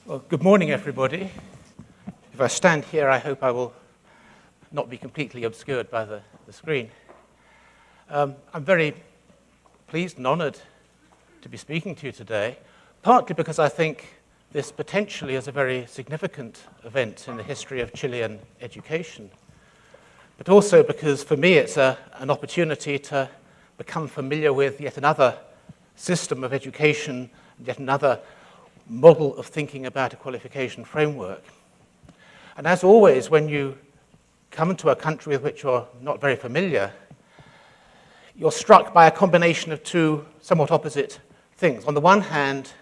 Well, good morning, everybody. If I stand here, I hope I will not be completely obscured by the screen. I'm very pleased and honored to be speaking to you today, partly because I think this potentially is a very significant event in the history of Chilean education, but also because for me it's an opportunity to become familiar with yet another system of education, yet another model of thinking about a qualification framework. And as always, when you come to a country with which you're not very familiar, you're struck by a combination of two somewhat opposite things. On the one hand,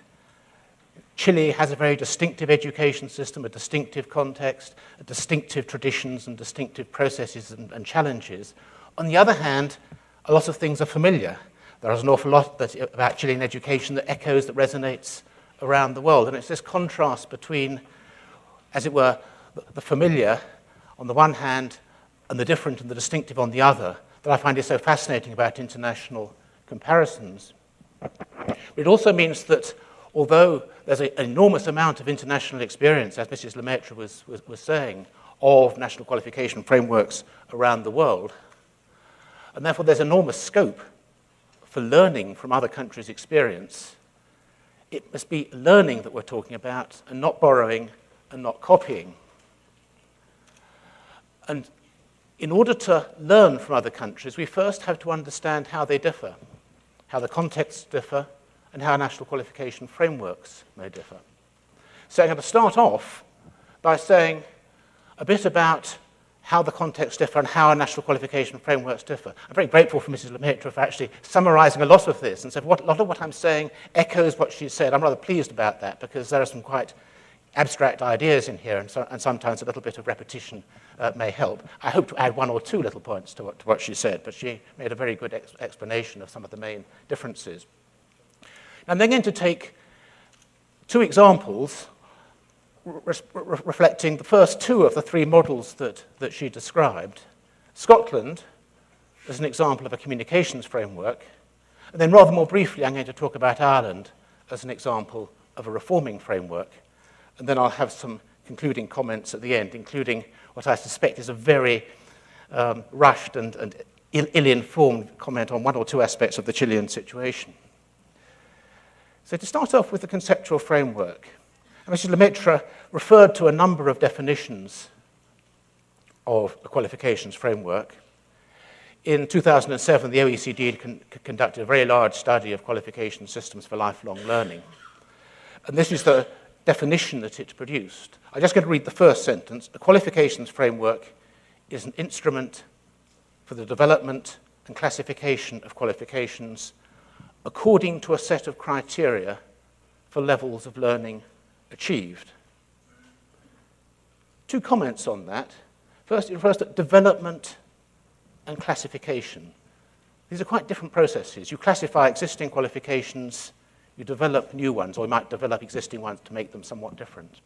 Chile has a very distinctive education system, a distinctive context, distinctive traditions and distinctive processes and challenges. On the other hand, a lot of things are familiar. There is an awful lot about Chilean education that echoes, that resonates around the world. And it's this contrast between, as it were, the familiar on the one hand and the different and the distinctive on the other that I find is so fascinating about international comparisons. But it also means that although there's an enormous amount of international experience, as Mrs. Lemaitre was saying, of national qualification frameworks around the world, and therefore there's enormous scope for learning from other countries' experience, it must be learning that we're talking about and not borrowing and not copying. And in order to learn from other countries, we first have to understand how they differ, how the contexts differ, and how national qualification frameworks may differ. So I'm going to start off by saying a bit about how the contexts differ and how our national qualification frameworks differ. I'm very grateful for Mrs. Lemaitre for actually summarizing a lot of this and said a lot of what I'm saying echoes what she said. I'm rather pleased about that because there are some quite abstract ideas in here and sometimes a little bit of repetition may help. I hope to add one or two little points to what she said, but she made a very good explanation of some of the main differences. Now, I'm then going to take two examples reflecting the first two of the three models that she described. Scotland as an example of a communications framework, and then rather more briefly I'm going to talk about Ireland as an example of a reforming framework, and then I'll have some concluding comments at the end, including what I suspect is a very rushed and ill-informed comment on one or two aspects of the Chilean situation. So to start off with the conceptual framework, Mrs. Lemaitre referred to a number of definitions of a qualifications framework. In 2007, the OECD conducted a very large study of qualification systems for lifelong learning. And this is the definition that it produced. I'm just going to read the first sentence. A qualifications framework is an instrument for the development and classification of qualifications according to a set of criteria for levels of learning achieved. Two comments on that. First, it refers to development and classification. These are quite different processes. You classify existing qualifications, you develop new ones, or you might develop existing ones to make them somewhat different.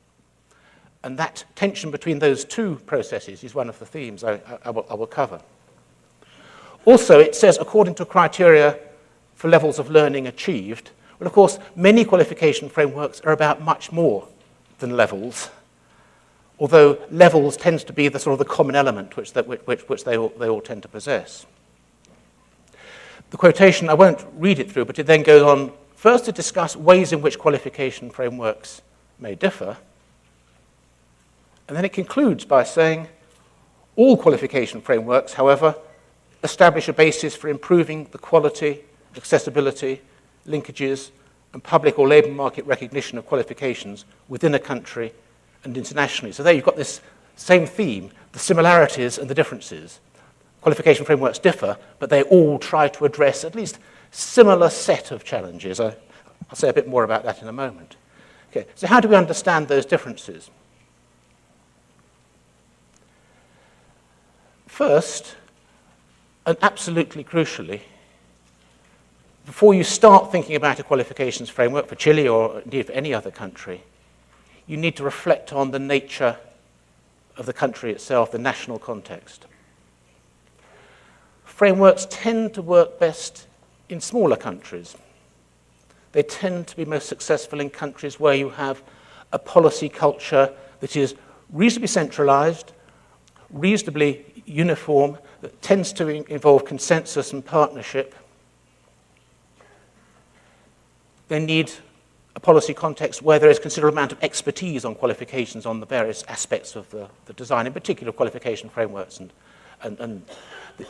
And that tension between those two processes is one of the themes I will cover. Also, it says according to criteria for levels of learning achieved. Well, of course, many qualification frameworks are about much more than levels, although levels tends to be the sort of the common element which they all tend to possess. The quotation, I won't read it through, but it then goes on first to discuss ways in which qualification frameworks may differ, and then it concludes by saying, all qualification frameworks, however, establish a basis for improving the quality, accessibility, linkages, and public or labour market recognition of qualifications within a country and internationally. So there you've got this same theme, the similarities and the differences. Qualification frameworks differ, but they all try to address at least similar set of challenges. I'll say a bit more about that in a moment. Okay, so how do we understand those differences? First, and absolutely crucially, before you start thinking about a qualifications framework for Chile or indeed for any other country, you need to reflect on the nature of the country itself, the national context. Frameworks tend to work best in smaller countries. They tend to be most successful in countries where you have a policy culture that is reasonably centralized, reasonably uniform, that tends to involve consensus and partnership. They need a policy context where there is a considerable amount of expertise on qualifications on the various aspects of the design, in particular qualification frameworks and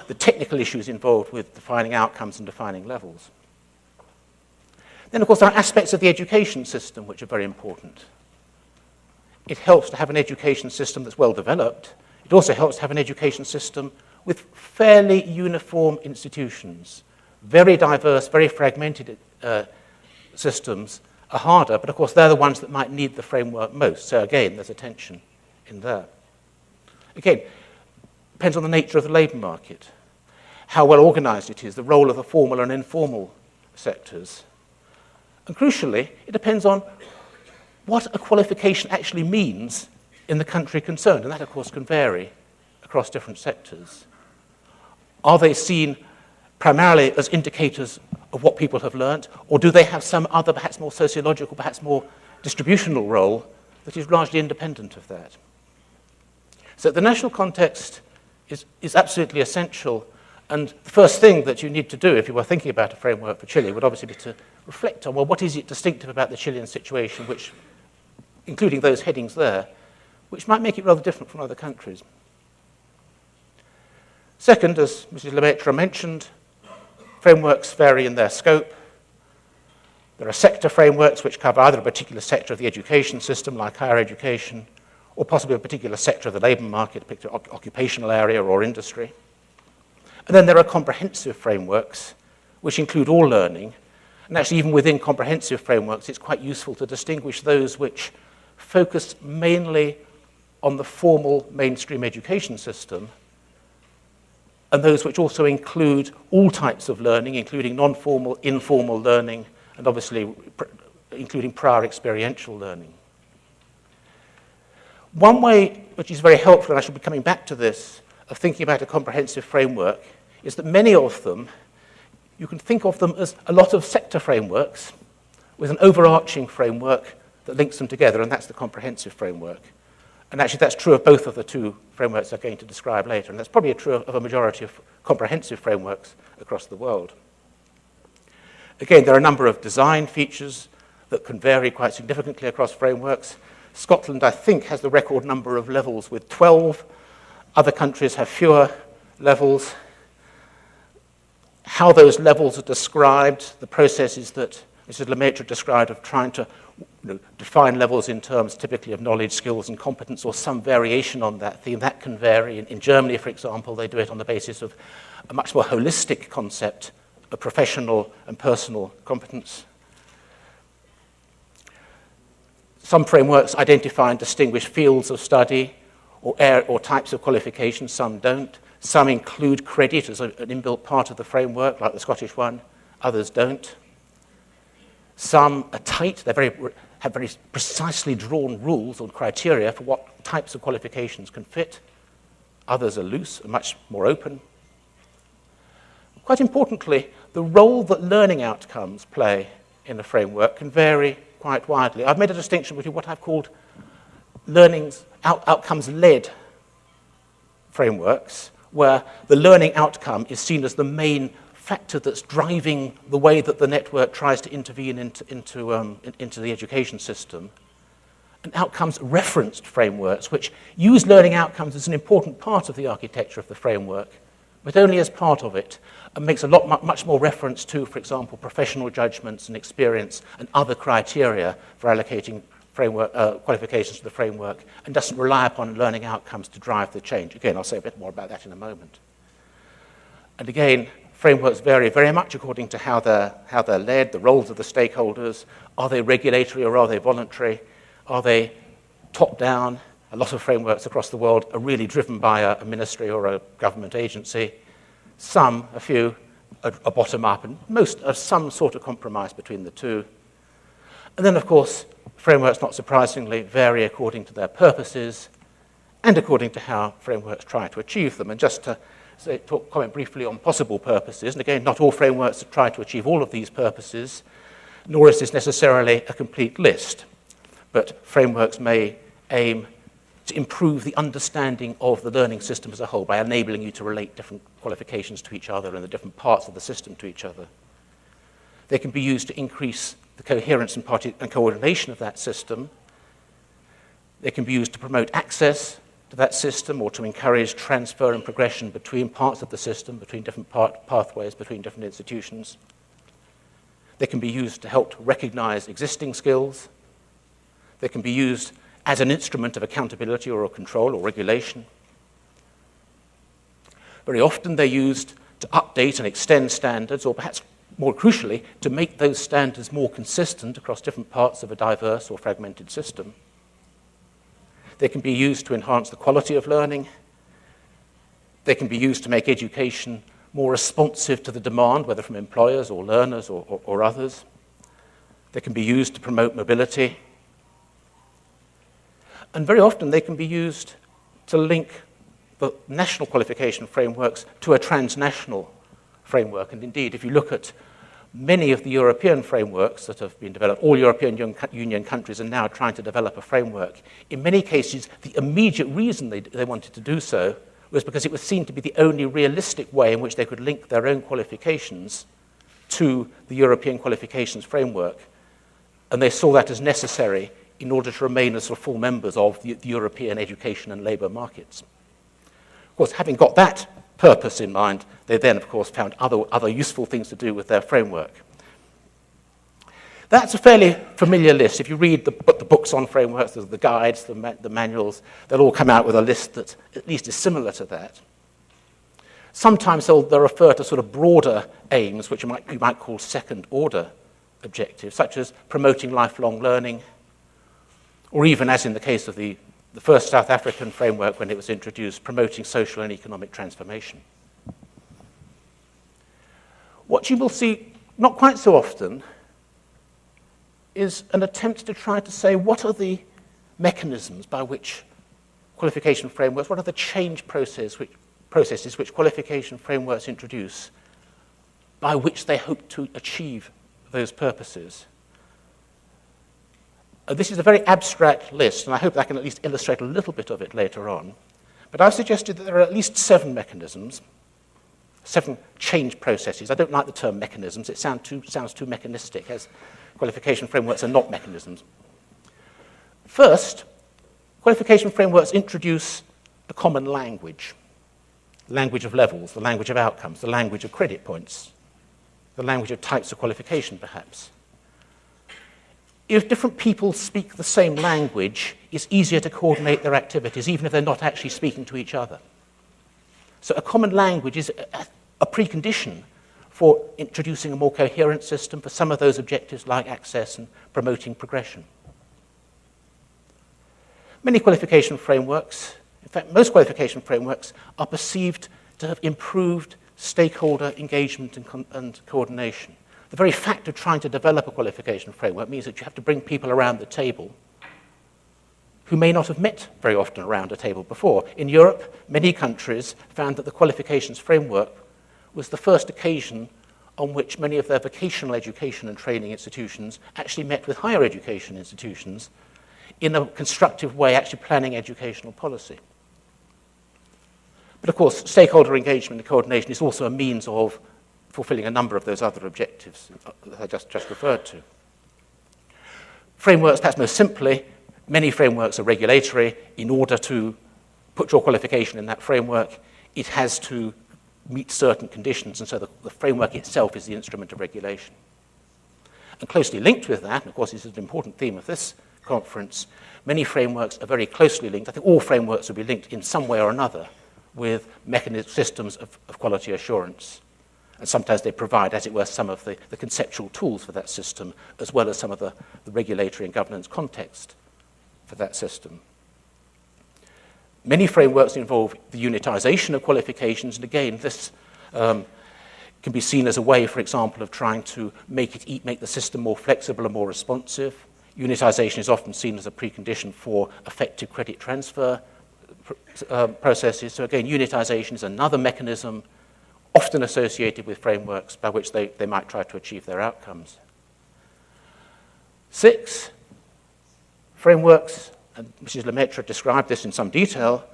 the technical issues involved with defining outcomes and defining levels. Then, of course, there are aspects of the education system which are very important. It helps to have an education system that's well developed. It also helps to have an education system with fairly uniform institutions. Very diverse, very fragmented systems are harder, but of course they're the ones that might need the framework most. So again, there's a tension in there. Again, depends on the nature of the labour market, how well organised it is, the role of the formal and informal sectors. And crucially, it depends on what a qualification actually means in the country concerned, and that of course can vary across different sectors. Are they seen primarily as indicators of what people have learnt, or do they have some other, perhaps more sociological, perhaps more distributional role that is largely independent of that? So the national context is absolutely essential, and the first thing that you need to do if you were thinking about a framework for Chile would obviously be to reflect on, well, what is it distinctive about the Chilean situation, which, including those headings there, which might make it rather different from other countries. Second, as Mrs. Lemaitre mentioned, frameworks vary in their scope. There are sector frameworks which cover either a particular sector of the education system, like higher education, or possibly a particular sector of the labour market, a particular occupational area or industry. And then there are comprehensive frameworks which include all learning. And actually, even within comprehensive frameworks, it's quite useful to distinguish those which focus mainly on the formal mainstream education system, and those which also include all types of learning, including non-formal, informal learning, and obviously including prior experiential learning. One way which is very helpful, and I shall be coming back to this, of thinking about a comprehensive framework, is that many of them, you can think of them as a lot of sector frameworks with an overarching framework that links them together, and that's the comprehensive framework. And actually that's true of both of the two frameworks I'm going to describe later, and that's probably true of a majority of comprehensive frameworks across the world. Again, there are a number of design features that can vary quite significantly across frameworks. Scotland, I think, has the record number of levels with 12. Other countries have fewer levels. How those levels are described, the processes that Mrs. Lemaitre described of trying to define levels in terms typically of knowledge, skills, and competence, or some variation on that theme. That can vary. In Germany, for example, they do it on the basis of a much more holistic concept of professional and personal competence. Some frameworks identify and distinguish fields of study or types of qualifications, some don't. Some include credit as an inbuilt part of the framework, like the Scottish one. Others don't. Some are tight. They have very precisely drawn rules or criteria for what types of qualifications can fit. Others are loose and much more open. Quite importantly, the role that learning outcomes play in a framework can vary quite widely. I've made a distinction between what I've called outcomes-led frameworks, where the learning outcome is seen as the main factor that's driving the way that the network tries to intervene into the education system, and outcomes-referenced frameworks, which use learning outcomes as an important part of the architecture of the framework, but only as part of it, and makes much more reference to, for example, professional judgments and experience and other criteria for allocating qualifications to the framework, and doesn't rely upon learning outcomes to drive the change. Again, I'll say a bit more about that in a moment. And again, frameworks vary very much according to how they're led, the roles of the stakeholders. Are they regulatory or are they voluntary? Are they top-down? A lot of frameworks across the world are really driven by a ministry or a government agency. Some, a few, are bottom-up, and most are some sort of compromise between the two. And then, of course, frameworks, not surprisingly, vary according to their purposes and according to how frameworks try to achieve them. And just to comment briefly on possible purposes, and again, not all frameworks try to achieve all of these purposes, nor is this necessarily a complete list. but frameworks may aim to improve the understanding of the learning system as a whole by enabling you to relate different qualifications to each other and the different parts of the system to each other. They can be used to increase the coherence and coordination of that system. They can be used to promote access to that system or to encourage transfer and progression between parts of the system, between different pathways, between different institutions. They can be used to help to recognize existing skills. They can be used as an instrument of accountability or control or regulation. Very often they're used to update and extend standards, or perhaps more crucially, to make those standards more consistent across different parts of a diverse or fragmented system. They can be used to enhance the quality of learning. They can be used to make education more responsive to the demand, whether from employers or learners or others. They can be used to promote mobility. And very often they can be used to link the national qualification frameworks to a transnational framework. And indeed, if you look at many of the European frameworks that have been developed, all European Union countries are now trying to develop a framework. In many cases, the immediate reason they wanted to do so was because it was seen to be the only realistic way in which they could link their own qualifications to the European qualifications framework. And they saw that as necessary in order to remain as sort of full members of the European education and labour markets. Of course, having got that purpose in mind, they then, of course, found other useful things to do with their framework. That's a fairly familiar list. If you read the books on frameworks, the guides, the manuals, they'll all come out with a list that at least is similar to that. Sometimes they'll refer to sort of broader aims, which you might call second-order objectives, such as promoting lifelong learning, or even, as in the case of the first South African framework when it was introduced, promoting social and economic transformation. What you will see not quite so often is an attempt to try to say what are the mechanisms by which qualification frameworks, what are the change processes which qualification frameworks introduce by which they hope to achieve those purposes. This is a very abstract list, and I hope I can at least illustrate a little bit of it later on. But I've suggested that there are at least 7 mechanisms, 7 change processes. I don't like the term mechanisms. It sounds too mechanistic, as qualification frameworks are not mechanisms. First, qualification frameworks introduce the common language of levels, the language of outcomes, the language of credit points, the language of types of qualification, perhaps. If different people speak the same language, it's easier to coordinate their activities, even if they're not actually speaking to each other. So a common language is a precondition for introducing a more coherent system for some of those objectives like access and promoting progression. Many qualification frameworks, in fact, most qualification frameworks, are perceived to have improved stakeholder engagement and coordination. The very fact of trying to develop a qualification framework means that you have to bring people around the table who may not have met very often around a table before. In Europe, many countries found that the qualifications framework was the first occasion on which many of their vocational education and training institutions actually met with higher education institutions in a constructive way, actually planning educational policy. But of course, stakeholder engagement and coordination is also a means of fulfilling a number of those other objectives that I just referred to. Frameworks, perhaps most simply, many frameworks are regulatory. In order to put your qualification in that framework, it has to meet certain conditions, and so the framework itself is the instrument of regulation. And closely linked with that, and of course this is an important theme of this conference, many frameworks are very closely linked. I think all frameworks will be linked in some way or another with systems of quality assurance. And sometimes they provide, as it were, some of the conceptual tools for that system, as well as some of the regulatory and governance context for that system. Many frameworks involve the unitization of qualifications, and again, this can be seen as a way, for example, of trying to make the system more flexible and more responsive. Unitization is often seen as a precondition for effective credit transfer processes. So again, unitization is another mechanism often associated with frameworks by which they might try to achieve their outcomes. 6, frameworks, and Mrs. Lemaitre described this in some detail,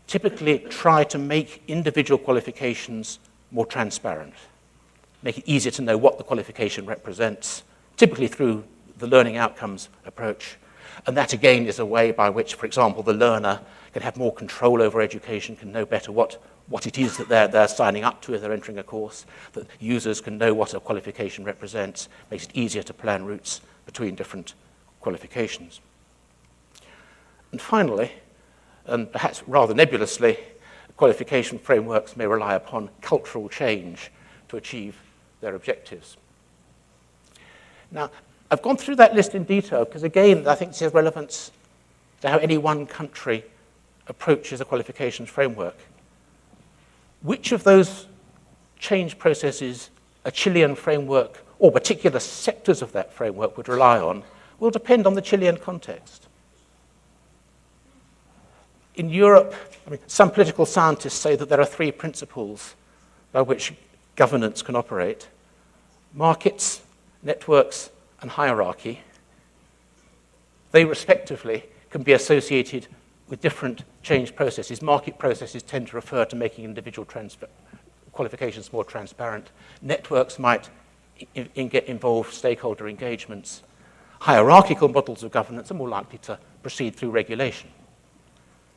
typically try to make individual qualifications more transparent, make it easier to know what the qualification represents, typically through the learning outcomes approach. And that, again, is a way by which, for example, the learner can have more control over education, can know better what it is that they're signing up to if they're entering a course, that users can know what a qualification represents, makes it easier to plan routes between different qualifications. And finally, and perhaps rather nebulously, qualification frameworks may rely upon cultural change to achieve their objectives. Now, I've gone through that list in detail because, again, I think this has relevance to how any one country approaches a qualifications framework. Which of those change processes a Chilean framework or particular sectors of that framework would rely on will depend on the Chilean context. In Europe, some political scientists say that there are three principles by which governance can operate: markets, networks, and hierarchy. They respectively can be associated with different change processes. Market processes tend to refer to making individual qualifications more transparent. Networks might get involved stakeholder engagements. Hierarchical models of governance are more likely to proceed through regulation.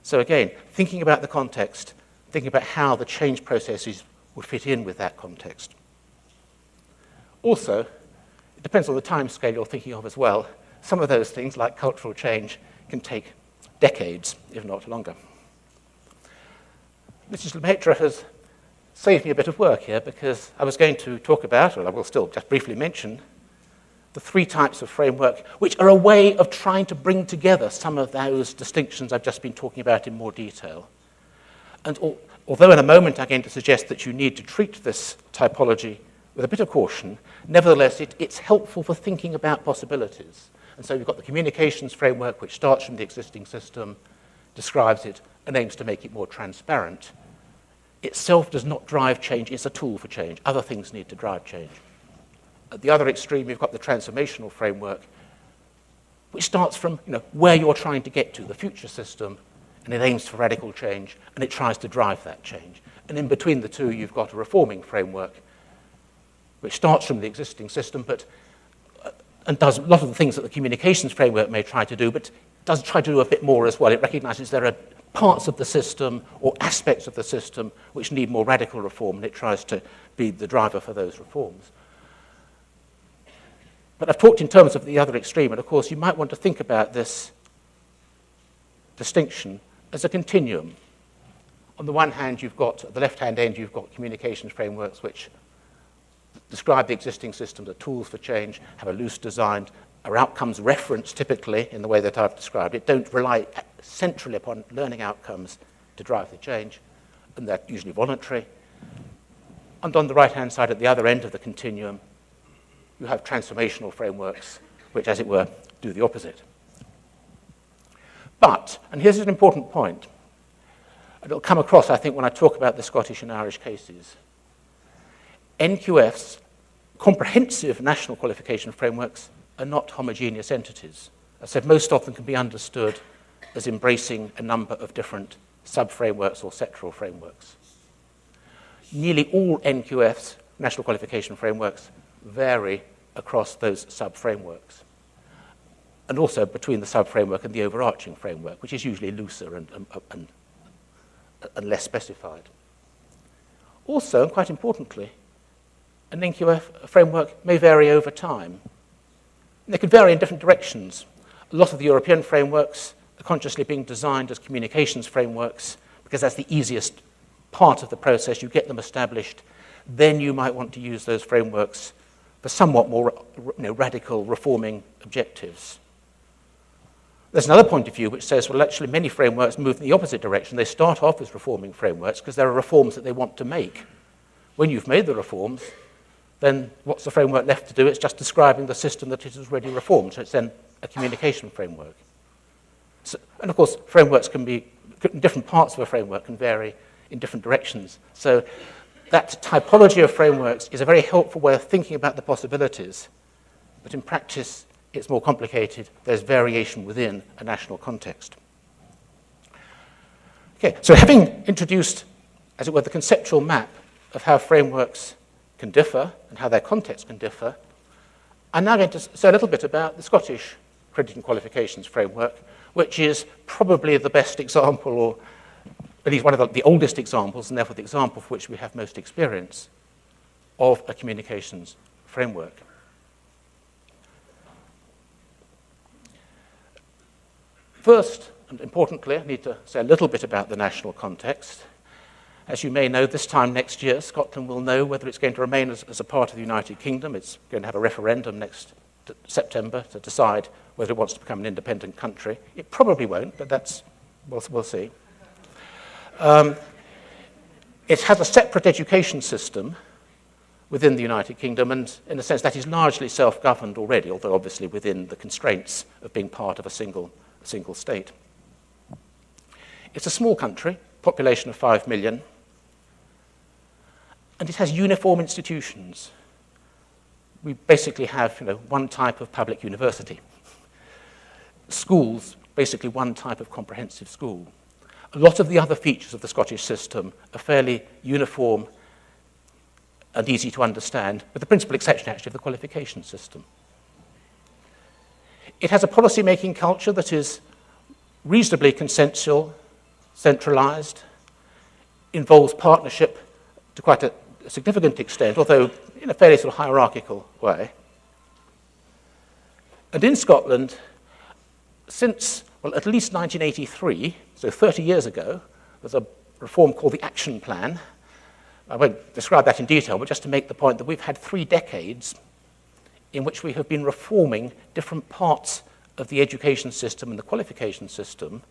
So again, thinking about the context, thinking about how the change processes would fit in with that context. Also, it depends on the time scale you're thinking of as well. Some of those things, like cultural change, can take decades, if not longer. Mrs. Lemaitre has saved me a bit of work here because I was going to talk about, or I will still just briefly mention, the three types of framework, which are a way of trying to bring together some of those distinctions I've just been talking about in more detail. And although in a moment I'm going to suggest that you need to treat this typology with a bit of caution, nevertheless, it's helpful for thinking about possibilities. And so you've got the communications framework, which starts from the existing system, describes it, and aims to make it more transparent. Itself does not drive change. It's a tool for change. Other things need to drive change. At the other extreme, you've got the transformational framework, which starts from where you're trying to get to, the future system, and it aims for radical change, and it tries to drive that change. And in between the two, you've got a reforming framework, which starts from the existing system, and does a lot of the things that the communications framework may try to do, but does try to do a bit more as well. It recognizes there are parts of the system or aspects of the system which need more radical reform, and it tries to be the driver for those reforms. But I've talked in terms of the other extreme, and of course you might want to think about this distinction as a continuum. On the one hand, you've got, at the left-hand end, you've got communications frameworks which describe the existing systems, are tools for change, have a loose design, are outcomes referenced typically in the way that I've described it, don't rely centrally upon learning outcomes to drive the change, and they're usually voluntary. And on the right-hand side, at the other end of the continuum, you have transformational frameworks, which, as it were, do the opposite. But, and here's an important point, and it'll come across, I think, when I talk about the Scottish and Irish cases. NQFs, comprehensive national qualification frameworks, are not homogeneous entities. As I said, most of them can be understood as embracing a number of different sub-frameworks or sectoral frameworks. Nearly all NQFs, national qualification frameworks, vary across those sub-frameworks, and also between the sub-framework and the overarching framework, which is usually looser and less specified. Also, and quite importantly, an NQF framework may vary over time. And they could vary in different directions. A lot of the European frameworks are consciously being designed as communications frameworks because that's the easiest part of the process. You get them established. Then you might want to use those frameworks for somewhat more radical reforming objectives. There's another point of view which says, well, actually, many frameworks move in the opposite direction. They start off as reforming frameworks because there are reforms that they want to make. When you've made the reforms, then what's the framework left to do? It's just describing the system that it has already reformed. So it's then a communication framework. So, and of course, frameworks can be, different parts of a framework can vary in different directions. So that typology of frameworks is a very helpful way of thinking about the possibilities. But in practice, it's more complicated. There's variation within a national context. Okay, so having introduced, as it were, the conceptual map of how frameworks can differ and how their context can differ, I'm now going to say a little bit about the Scottish Credit and Qualifications Framework, which is probably the best example, or at least one of the oldest examples, and therefore the example for which we have most experience of a communications framework. First, and importantly, I need to say a little bit about the national context. As you may know, this time next year, Scotland will know whether it's going to remain as a part of the United Kingdom. It's going to have a referendum next September to decide whether it wants to become an independent country. It probably won't, but we'll see. It has a separate education system within the United Kingdom, and in a sense that is largely self-governed already, although obviously within the constraints of being part of a single state. It's a small country, population of 5 million, and it has uniform institutions. We basically have one type of public university. Schools, basically one type of comprehensive school. A lot of the other features of the Scottish system are fairly uniform and easy to understand, with the principal exception actually of the qualification system. It has a policy-making culture that is reasonably consensual, centralized, involves partnership to quite a significant extent, although in a fairly sort of hierarchical way. And in Scotland, since, well, at least 1983, so 30 years ago, there's a reform called the Action Plan. I won't describe that in detail, but just to make the point that we've had 3 decades in which we have been reforming different parts of the education system and the qualification system.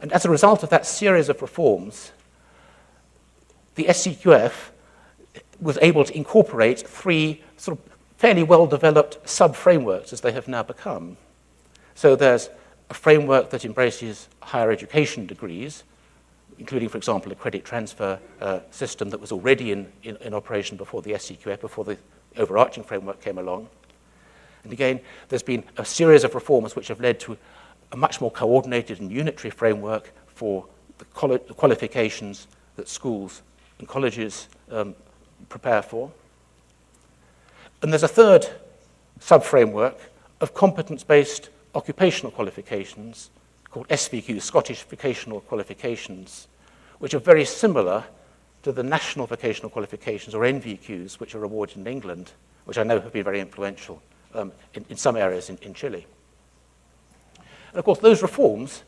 And as a result of that series of reforms, the SCQF was able to incorporate 3 sort of fairly well-developed sub-frameworks as they have now become. So there's a framework that embraces higher education degrees, including, for example, a credit transfer system that was already in operation before the SCQF, before the overarching framework came along. And again, there's been a series of reforms which have led to a much more coordinated and unitary framework for the qualifications that schools and colleges prepare for. And there's a third sub-framework of competence-based occupational qualifications called SVQs, Scottish Vocational Qualifications, which are very similar to the national vocational qualifications, or NVQs, which are awarded in England, which I know have been very influential in some areas in Chile. And of course, those reforms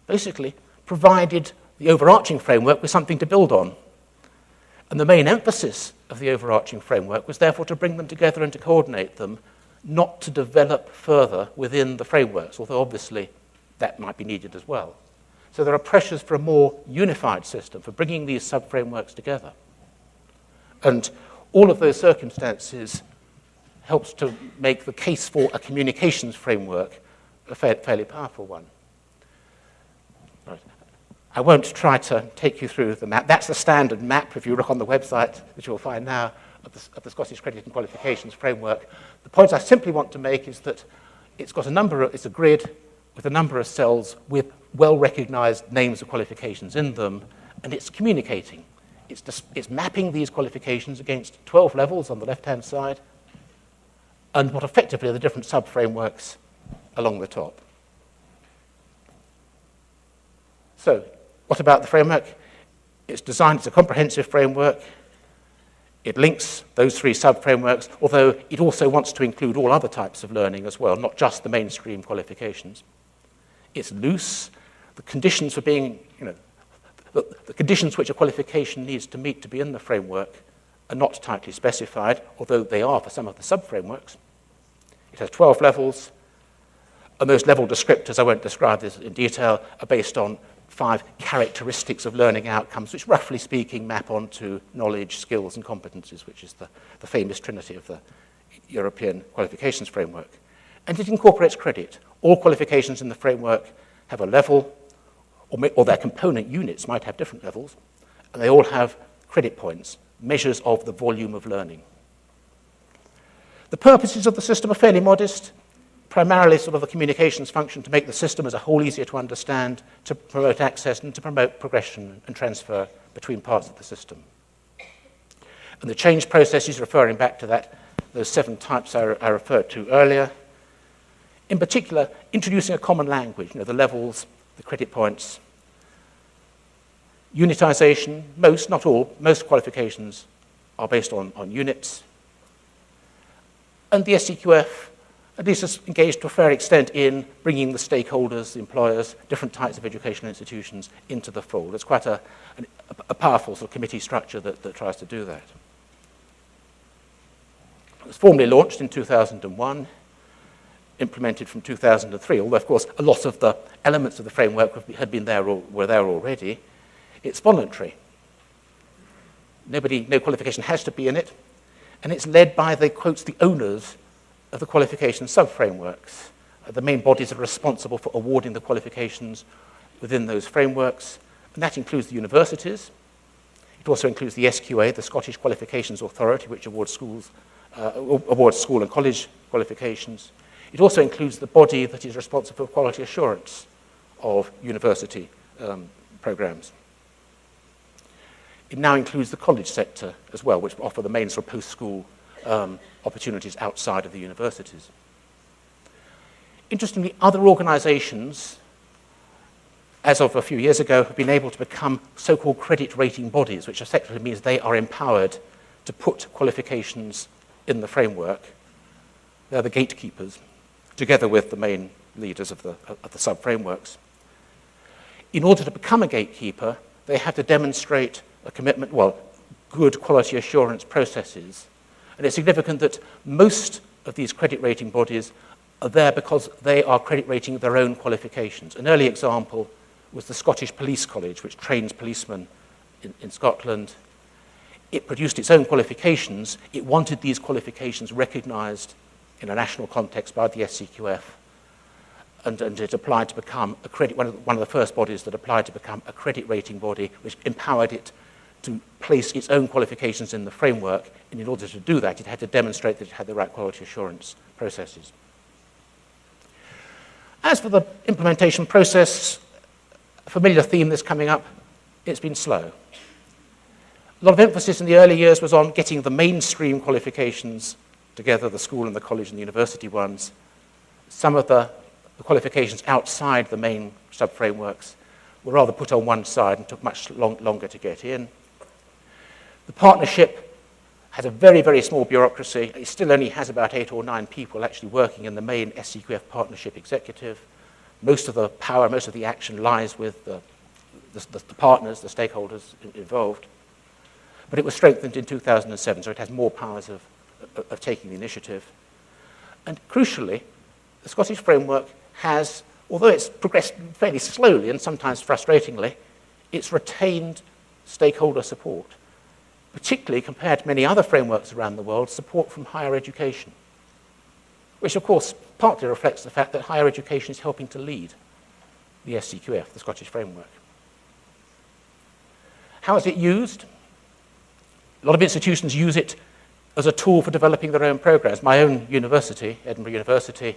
basically provided the overarching framework with something to build on. And the main emphasis of the overarching framework was therefore to bring them together and to coordinate them, not to develop further within the frameworks, although obviously that might be needed as well. So there are pressures for a more unified system, for bringing these sub-frameworks together. And all of those circumstances helps to make the case for a communications framework a fairly powerful one. Right. I won't try to take you through the map. That's the standard map, if you look on the website, which you'll find now, of the Scottish Credit and Qualifications Framework. The point I simply want to make is that it's a grid with a number of cells with well-recognized names of qualifications in them, and it's communicating. It's mapping these qualifications against 12 levels on the left-hand side, and what effectively are the different sub-frameworks along the top. So, what about the framework? It's designed as a comprehensive framework. It links those 3 sub-frameworks, although it also wants to include all other types of learning as well, not just the mainstream qualifications. It's loose. The conditions for being, the conditions which a qualification needs to meet to be in the framework are not tightly specified, although they are for some of the sub-frameworks. It has 12 levels, and those level descriptors, I won't describe this in detail, are based on 5 characteristics of learning outcomes, which roughly speaking map onto knowledge, skills, and competencies, which is the famous trinity of the European qualifications framework. And it incorporates credit. All qualifications in the framework have a level, or their component units might have different levels, and they all have credit points, measures of the volume of learning. The purposes of the system are fairly modest. primarily sort of the communications function to make the system as a whole easier to understand, to promote access, and to promote progression and transfer between parts of the system. And the change process is referring back to that, those 7 types I referred to earlier. In particular, introducing a common language, the levels, the credit points. Unitization, most, not all, most qualifications are based on units. And the SCQF, at least, is engaged to a fair extent in bringing the stakeholders, the employers, different types of educational institutions into the fold. It's quite a powerful sort of committee structure that tries to do that. It was formally launched in 2001, implemented from 2003, although, of course, a lot of the elements of the framework were there already. It's voluntary. No qualification has to be in it, and it's led by, the quotes, the owners of the qualification sub-frameworks. The main bodies are responsible for awarding the qualifications within those frameworks, and that includes the universities. It also includes the SQA, the Scottish Qualifications Authority, which awards school and college qualifications. It also includes the body that is responsible for quality assurance of university programs. It now includes the college sector as well, which offer the main sort of post-school opportunities outside of the universities. Interestingly, other organizations, as of a few years ago, have been able to become so-called credit rating bodies, which effectively means they are empowered to put qualifications in the framework. They're the gatekeepers, together with the main leaders of the sub-frameworks. In order to become a gatekeeper, they have to demonstrate a commitment, good quality assurance processes. And it's significant that most of these credit rating bodies are there because they are credit rating their own qualifications. An early example was the Scottish Police College, which trains policemen in Scotland. It produced its own qualifications. It wanted these qualifications recognized in a national context by the SCQF. And it applied to become one of the first bodies that applied to become a credit rating body, which empowered it to place its own qualifications in the framework. And in order to do that, it had to demonstrate that it had the right quality assurance processes. As for the implementation process, a familiar theme that's coming up, it's been slow. A lot of emphasis in the early years was on getting the mainstream qualifications together, the school and the college and the university ones. Some of the qualifications outside the main sub-frameworks were rather put on one side and took much longer to get in. The partnership has a very, very small bureaucracy. It still only has about 8 or 9 people actually working in the main SCQF partnership executive. Most of the power, most of the action lies with the partners, the stakeholders involved. But it was strengthened in 2007, so it has more powers of taking the initiative. And crucially, the Scottish framework has, although it's progressed fairly slowly and sometimes frustratingly, it's retained stakeholder support, particularly compared to many other frameworks around the world, support from higher education, which of course partly reflects the fact that higher education is helping to lead the SCQF, the Scottish framework. How is it used? A lot of institutions use it as a tool for developing their own programs. My own university, Edinburgh University,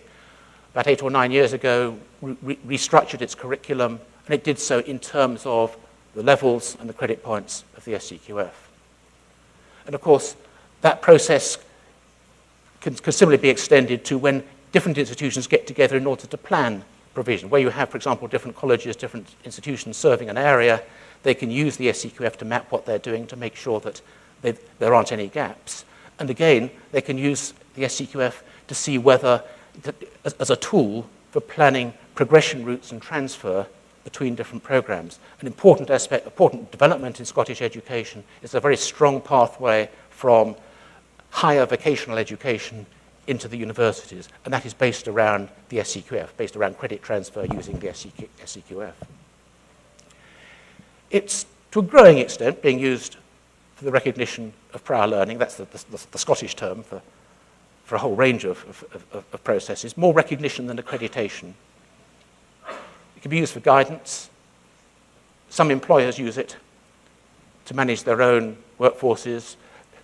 about 8 or 9 years ago, restructured its curriculum, and it did so in terms of the levels and the credit points of the SCQF. And of course, that process can similarly be extended to when different institutions get together in order to plan provision. Where you have, for example, different colleges, different institutions serving an area, they can use the SCQF to map what they're doing to make sure that there aren't any gaps. And again, they can use the SCQF to see whether, as a tool for planning progression routes and transfer between different programs. An important aspect, important development in Scottish education is a very strong pathway from higher vocational education into the universities, and that is based around the SCQF, based around credit transfer using the SCQF. It's, to a growing extent, being used for the recognition of prior learning. That's the Scottish term for a whole range of processes. More recognition than accreditation. It can be used for guidance. Some employers use it to manage their own workforces,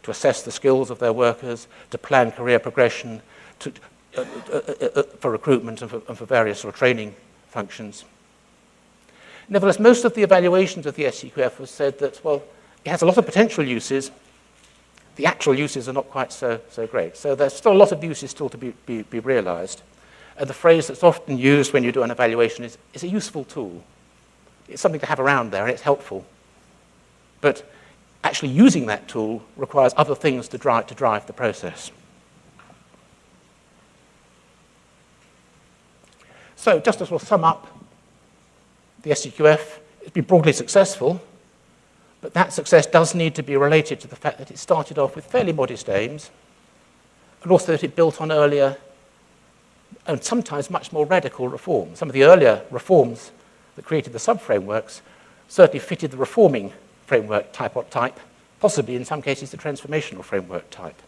to assess the skills of their workers, to plan career progression, to for recruitment and for various sort of training functions. Nevertheless, most of the evaluations of the SCQF have said that, well, it has a lot of potential uses. The actual uses are not quite so great. So there's still a lot of uses still to be realized. And the phrase that's often used when you do an evaluation is a useful tool. It's something to have around there, and it's helpful. But actually using that tool requires other things to drive the process. So just to sort of sum up, the SCQF has been broadly successful, but that success does need to be related to the fact that it started off with fairly modest aims, and also that it built on earlier and sometimes much more radical reforms. Some of the earlier reforms that created the sub-frameworks certainly fitted the reforming framework type, possibly in some cases the transformational framework type.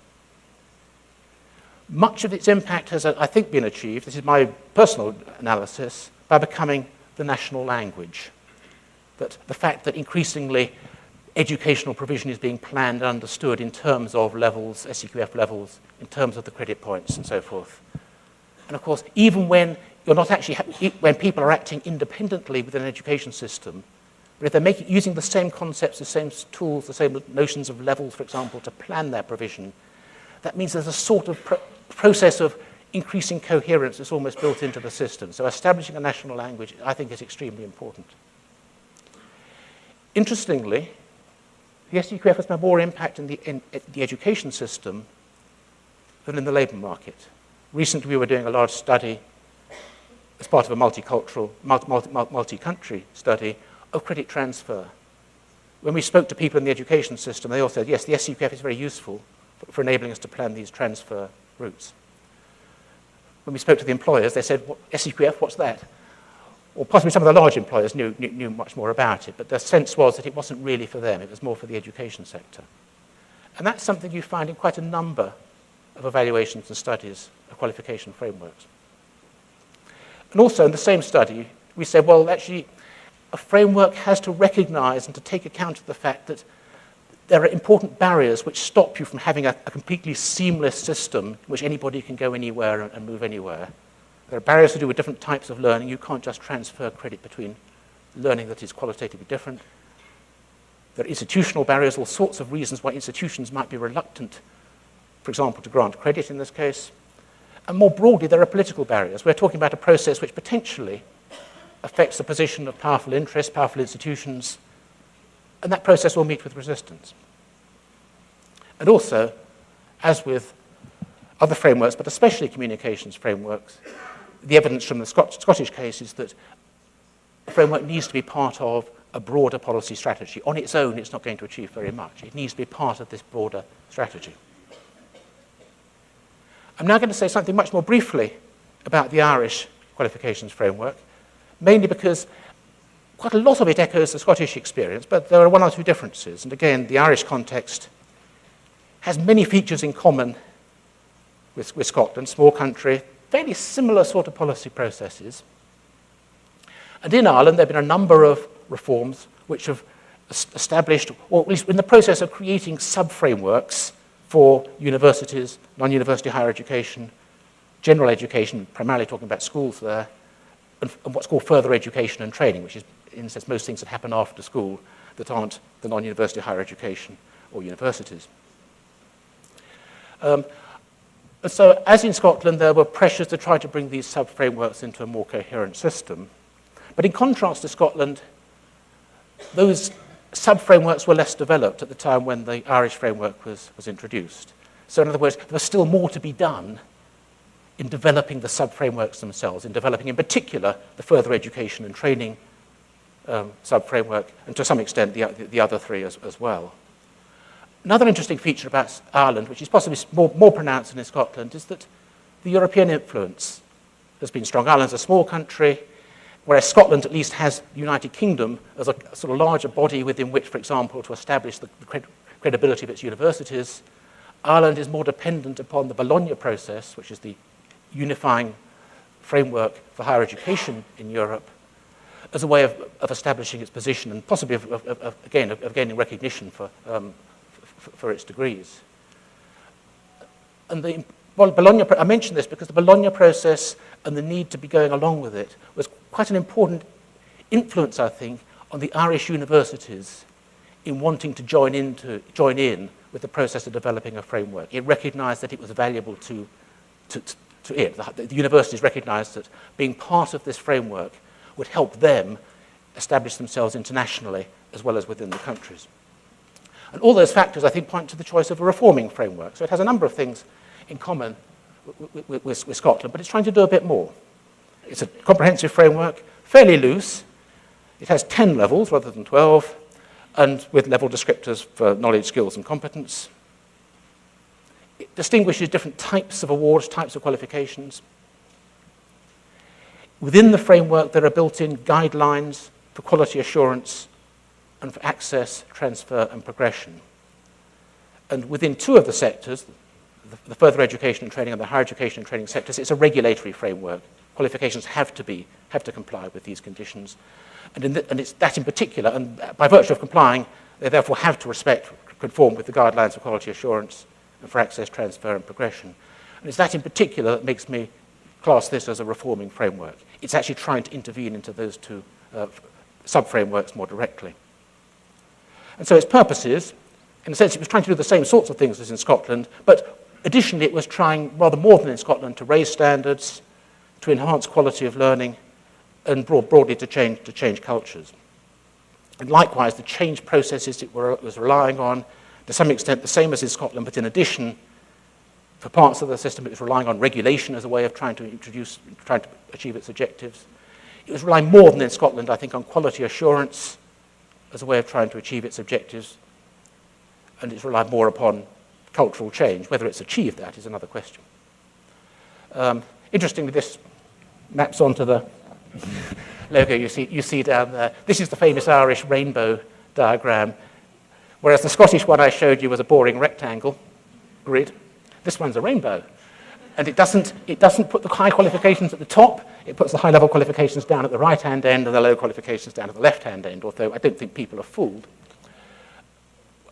Much of its impact has, I think, been achieved, this is my personal analysis, by becoming the national language. That the fact that increasingly educational provision is being planned and understood in terms of levels, SCQF levels, in terms of the credit points and so forth. And of course, even when you're not actually, when people are acting independently within an education system, but if they're using the same concepts, the same tools, the same notions of levels, for example, to plan their provision, that means there's a sort of process of increasing coherence that's almost built into the system. So establishing a national language, I think, is extremely important. Interestingly, the SCQF has had more impact in the education system than in the labour market. Recently, we were doing a large study as part of a multicultural, multi-country study of credit transfer. When we spoke to people in the education system, they all said, yes, the SCQF is very useful for enabling us to plan these transfer routes. When we spoke to the employers, they said, SCQF, what's that? Or possibly some of the large employers knew much more about it, but their sense was that it wasn't really for them, it was more for the education sector. And that's something you find in quite a number of evaluations and studies of qualification frameworks. And also in the same study, we said, well, actually, a framework has to recognize and to take account of the fact that there are important barriers which stop you from having a completely seamless system in which anybody can go anywhere and move anywhere. There are barriers to do with different types of learning. You can't just transfer credit between learning that is qualitatively different. There are institutional barriers, all sorts of reasons why institutions might be reluctant, for example, to grant credit in this case. And more broadly, there are political barriers. We're talking about a process which potentially affects the position of powerful interests, powerful institutions, and that process will meet with resistance. And also, as with other frameworks, but especially communications frameworks, the evidence from the Scottish case is that a framework needs to be part of a broader policy strategy. On its own, it's not going to achieve very much. It needs to be part of this broader strategy. I'm now going to say something much more briefly about the Irish qualifications framework, mainly because quite a lot of it echoes the Scottish experience, but there are one or two differences. And again, the Irish context has many features in common with Scotland, small country, fairly similar sort of policy processes. And in Ireland, there have been a number of reforms which have established, or at least in the process of creating sub-frameworks for universities, non-university higher education, general education, primarily talking about schools there, and what's called further education and training, which is, in a sense, most things that happen after school that aren't the non-university higher education or universities. So, as in Scotland, there were pressures to try to bring these sub-frameworks into a more coherent system. But in contrast to Scotland, those sub-frameworks were less developed at the time when the Irish framework was introduced. So in other words, there was still more to be done in developing the sub-frameworks themselves, in developing in particular the further education and training sub-framework, and to some extent the other three as well. Another interesting feature about Ireland, which is possibly more pronounced than in Scotland, is that the European influence has been strong. Ireland's a small country, whereas Scotland at least has the United Kingdom as a sort of larger body within which, for example, to establish the credibility of its universities. Ireland is more dependent upon the Bologna process, which is the unifying framework for higher education in Europe, as a way of establishing its position and possibly of gaining recognition for its degrees. And the Well, I mention this because the Bologna process and the need to be going along with it was quite an important influence, I think, on the Irish universities in wanting to join in with the process of developing a framework. It recognized that it was valuable to it. The universities recognized that being part of this framework would help them establish themselves internationally as well as within the countries. And all those factors, I think, point to the choice of a reforming framework. So it has a number of things in common with Scotland, but it's trying to do a bit more. It's a comprehensive framework, fairly loose. It has 10 levels rather than 12, and with level descriptors for knowledge, skills, and competence. It distinguishes different types of awards, types of qualifications. Within the framework, there are built-in guidelines for quality assurance and for access, transfer, and progression. And within two of the sectors, the further education and training and the higher education and training sectors, it's a regulatory framework. Qualifications have to comply with these conditions. And it's that in particular, and by virtue of complying, they therefore have to conform with the guidelines of quality assurance and for access, transfer, and progression. And it's that in particular that makes me class this as a reforming framework. It's actually trying to intervene into those two sub-frameworks more directly. And so its purposes, in a sense, it was trying to do the same sorts of things as in Scotland, but additionally it was trying, rather more than in Scotland, to raise standards, to enhance quality of learning, and broadly to change cultures. And likewise, the change processes it was relying on, to some extent the same as in Scotland, but in addition, for parts of the system, it was relying on regulation as a way of trying to achieve its objectives. It was relying more than in Scotland, I think, on quality assurance as a way of trying to achieve its objectives. And it's relied more upon cultural change. Whether it's achieved that is another question. Interestingly, this maps onto the logo you see down there. This is the famous Irish rainbow diagram, whereas the Scottish one I showed you was a boring rectangle grid. This one's a rainbow. And it doesn't put the high qualifications at the top, it puts the high-level qualifications down at the right-hand end and the low qualifications down at the left-hand end, although I don't think people are fooled.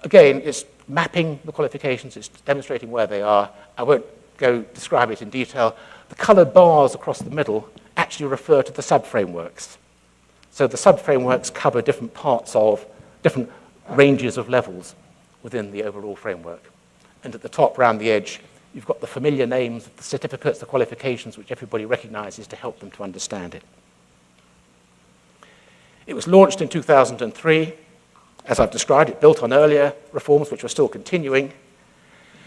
Again, it's mapping the qualifications, it's demonstrating where they are. I won't go describe it in detail. The coloured bars across the middle actually refer to the sub-frameworks. So the sub-frameworks cover different parts of, different ranges of levels within the overall framework. And at the top, round the edge, you've got the familiar names, the certificates, the qualifications, which everybody recognizes to help them to understand it. It was launched in 2003. As I've described, it built on earlier reforms, which were still continuing.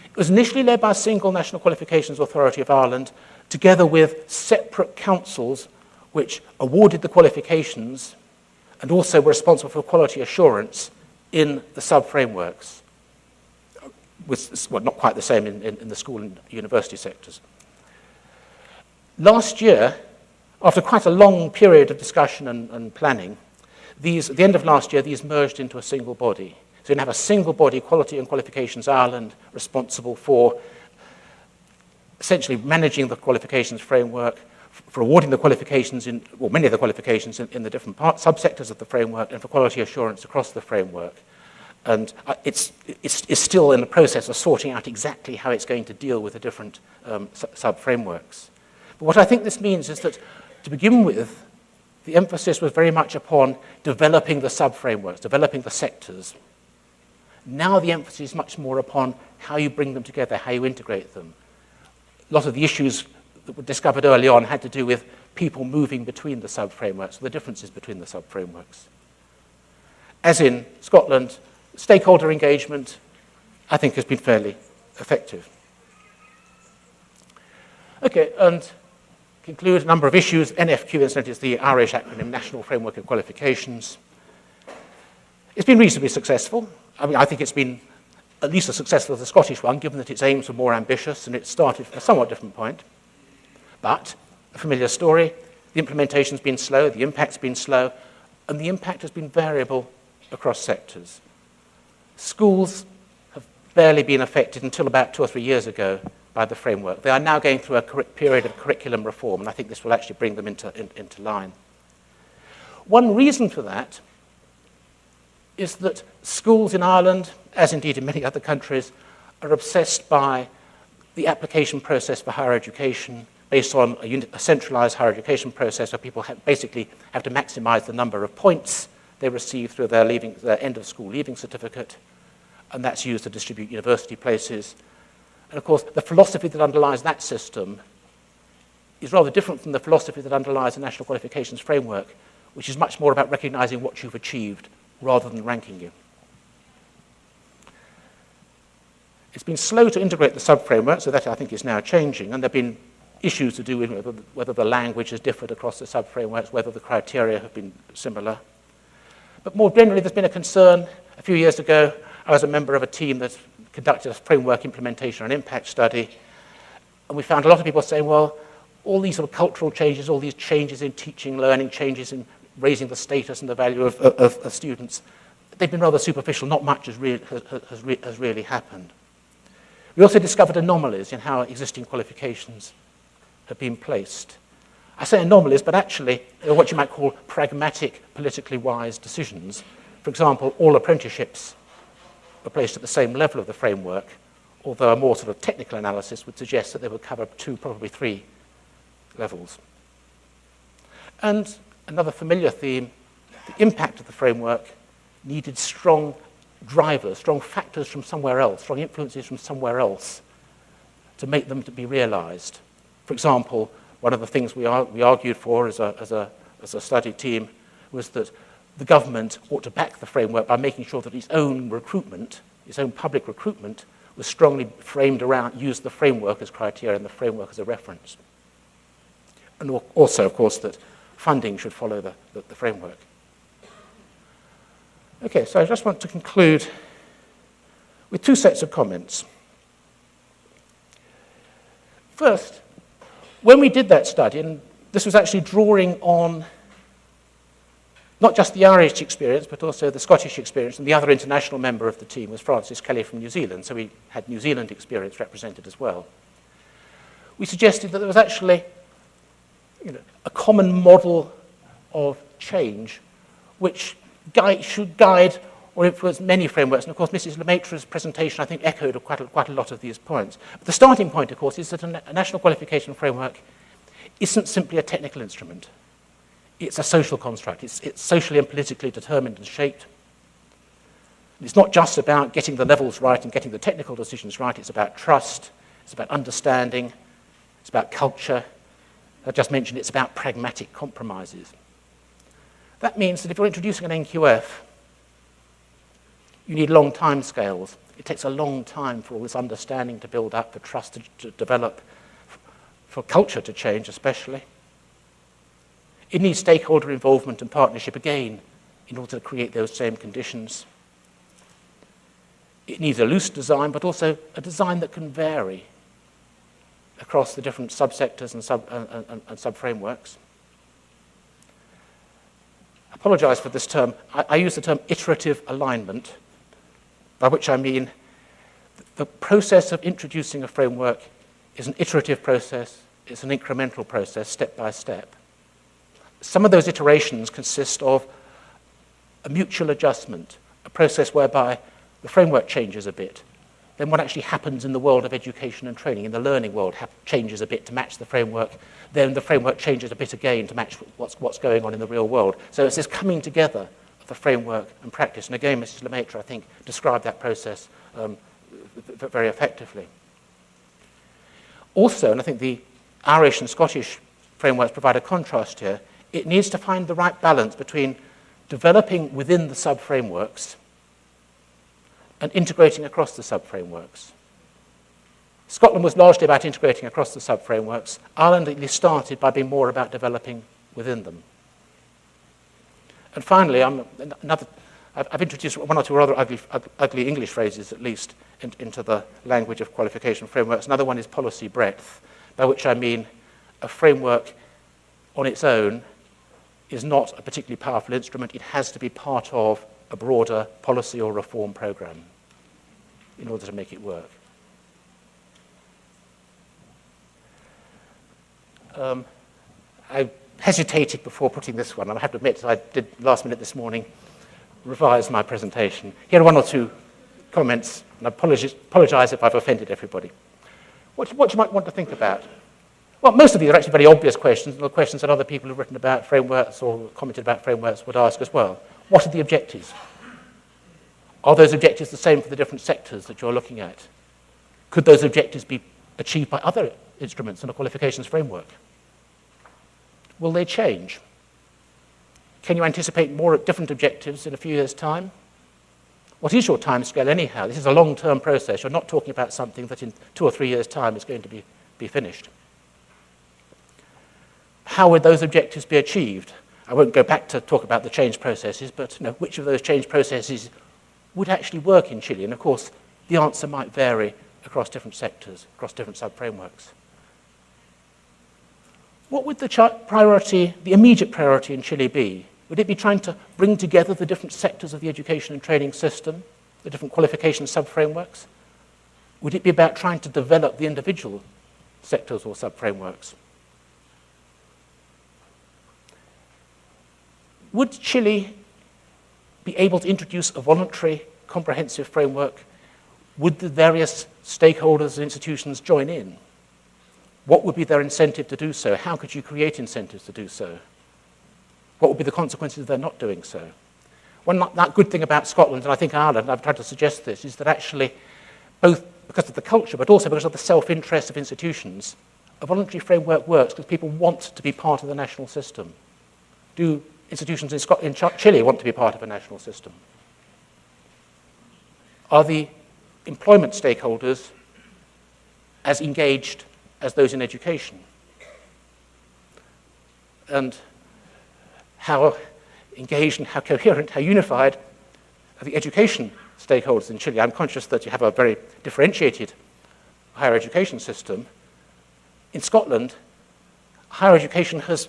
It was initially led by a single National Qualifications Authority of Ireland, together with separate councils which awarded the qualifications and also were responsible for quality assurance in the sub-frameworks. Well, not quite the same in the school and university sectors. Last year, after quite a long period of discussion and planning, at the end of last year, these merged into a single body. So you have a single body, Quality and Qualifications Ireland, responsible for essentially managing the qualifications framework, for awarding the qualifications many of the qualifications in the different subsectors of the framework, and for quality assurance across the framework. And it's still in the process of sorting out exactly how it's going to deal with the different sub-frameworks. But what I think this means is that, to begin with, the emphasis was very much upon developing the sub-frameworks, developing the sectors. Now the emphasis is much more upon how you bring them together, how you integrate them. A lot of the issues that were discovered early on had to do with people moving between the sub-frameworks, the differences between the sub-frameworks. As in Scotland, stakeholder engagement, I think, has been fairly effective. Okay, and conclude a number of issues. NFQ, incidentally, is the Irish acronym, National Framework of Qualifications. It's been reasonably successful. I mean, I think it's been at least as successful as the Scottish one, given that its aims were more ambitious and it started from a somewhat different point. But, a familiar story, the implementation's been slow, the impact's been slow, and the impact has been variable across sectors. Schools have barely been affected until about 2 or 3 years ago by the framework. They are now going through a period of curriculum reform, and I think this will actually bring them into line. One reason for that is that schools in Ireland, as indeed in many other countries, are obsessed by the application process for higher education based on a centralized higher education process where people basically have to maximize the number of points they receive through their end-of-school leaving certificate, and that's used to distribute university places. And of course, the philosophy that underlies that system is rather different from the philosophy that underlies the National Qualifications Framework, which is much more about recognizing what you've achieved rather than ranking you. It's been slow to integrate the sub-framework, so that I think is now changing, and there have been issues to do with whether the language has differed across the sub-frameworks, whether the criteria have been similar. But more generally, there's been a concern. A few years ago, I was a member of a team that conducted a framework implementation and impact study, and we found a lot of people saying, well, all these sort of cultural changes, all these changes in teaching, learning, changes in raising the status and the value of students, they've been rather superficial. Not much has really happened. We also discovered anomalies in how existing qualifications have been placed. I say anomalies, but actually they're what you might call pragmatic, politically wise decisions. For example, all apprenticeships were placed at the same level of the framework, although a more sort of technical analysis would suggest that they would cover 2, probably 3 levels. And another familiar theme, the impact of the framework needed strong drivers, strong factors from somewhere else, strong influences from somewhere else to make them to be realized. For example, one of the things we argued for as a study team was that the government ought to back the framework by making sure that its own recruitment, its own public recruitment, was strongly framed around, used the framework as criteria and the framework as a reference. And also, of course, that funding should follow the framework. Okay, so I just want to conclude with 2 sets of comments. First, when we did that study, and this was actually drawing on not just the Irish experience, but also the Scottish experience, and the other international member of the team was Francis Kelly from New Zealand, so we had New Zealand experience represented as well. We suggested that there was actually a common model of change which should guide or influence many frameworks. And of course, Mrs. Lemaitre's presentation, I think, echoed quite a lot of these points. But the starting point, of course, is that a national qualification framework isn't simply a technical instrument. It's a social construct. It's socially and politically determined and shaped. It's not just about getting the levels right and getting the technical decisions right. It's about trust. It's about understanding. It's about culture. I just mentioned it's about pragmatic compromises. That means that if you're introducing an NQF, you need long time scales. It takes a long time for all this understanding to build up, for trust to develop, for culture to change especially. It needs stakeholder involvement and partnership again in order to create those same conditions. It needs a loose design, but also a design that can vary across the different subsectors and sub-frameworks. I apologize for this term. I use the term iterative alignment, by which I mean the process of introducing a framework is an iterative process, it's an incremental process, step by step. Some of those iterations consist of a mutual adjustment, a process whereby the framework changes a bit. Then what actually happens in the world of education and training, in the learning world, changes a bit to match the framework. Then the framework changes a bit again to match what's going on in the real world. So it's this coming together of the framework and practice. And again, Mrs. Lemaitre, I think, described that process very effectively. Also, and I think the Irish and Scottish frameworks provide a contrast here, it needs to find the right balance between developing within the sub-frameworks and integrating across the sub-frameworks. Scotland was largely about integrating across the sub-frameworks. Ireland at least started by being more about developing within them. And finally, I've introduced 1 or 2 rather ugly English phrases, at least, into the language of qualification frameworks. Another one is policy breadth, by which I mean a framework on its own is not a particularly powerful instrument. It has to be part of a broader policy or reform program in order to make it work. I hesitated before putting this one. I have to admit, I did last minute this morning revise my presentation. Here are 1 or 2 comments, and I apologize if I've offended everybody. What you might want to think about? Well, most of these are actually very obvious questions, and the questions that other people who've written about frameworks or commented about frameworks would ask as well. What are the objectives? Are those objectives the same for the different sectors that you're looking at? Could those objectives be achieved by other instruments in a qualifications framework? Will they change? Can you anticipate more different objectives in a few years' time? What is your timescale anyhow? This is a long-term process. You're not talking about something that in 2 or 3 years' time is going to be finished. How would those objectives be achieved? I won't go back to talk about the change processes, but which of those change processes would actually work in Chile? And of course, the answer might vary across different sectors, across different sub-frameworks. What would the immediate priority in Chile be? Would it be trying to bring together the different sectors of the education and training system, the different qualification sub-frameworks? Would it be about trying to develop the individual sectors or sub-frameworks? Would Chile be able to introduce a voluntary, comprehensive framework? Would the various stakeholders and institutions join in? What would be their incentive to do so? How could you create incentives to do so? What would be the consequences of their not doing so? That good thing about Scotland, and I think Ireland, I've tried to suggest this, is that actually, both because of the culture, but also because of the self-interest of institutions, a voluntary framework works because people want to be part of the national system. Do institutions in Chile want to be part of a national system? Are the employment stakeholders as engaged as those in education? And how engaged and how coherent, how unified are the education stakeholders in Chile? I'm conscious that you have a very differentiated higher education system. In Scotland, higher education has,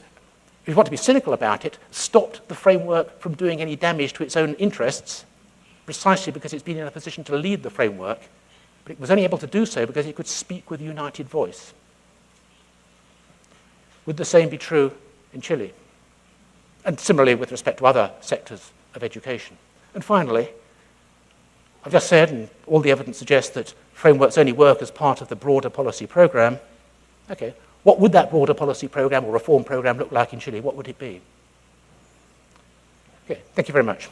if you want to be cynical about it, stopped the framework from doing any damage to its own interests, precisely because it's been in a position to lead the framework, but it was only able to do so because it could speak with a united voice. Would the same be true in Chile? And similarly with respect to other sectors of education. And finally, I've just said, and all the evidence suggests that frameworks only work as part of the broader policy program. Okay, what would that broader policy program or reform program look like in Chile? What would it be? Okay, thank you very much.